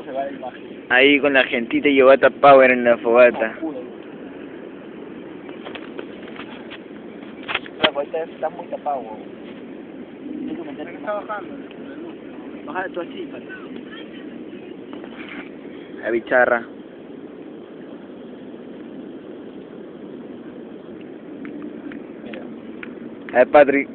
se va a imagen. Ahí con la gentita y Yogata Power en la fogata. Claro, ahorita está muy tapado, weón. Tienes que meter. Está bajando. Baja tú así, parece. La bicharra. Mira. A ver, Patrick.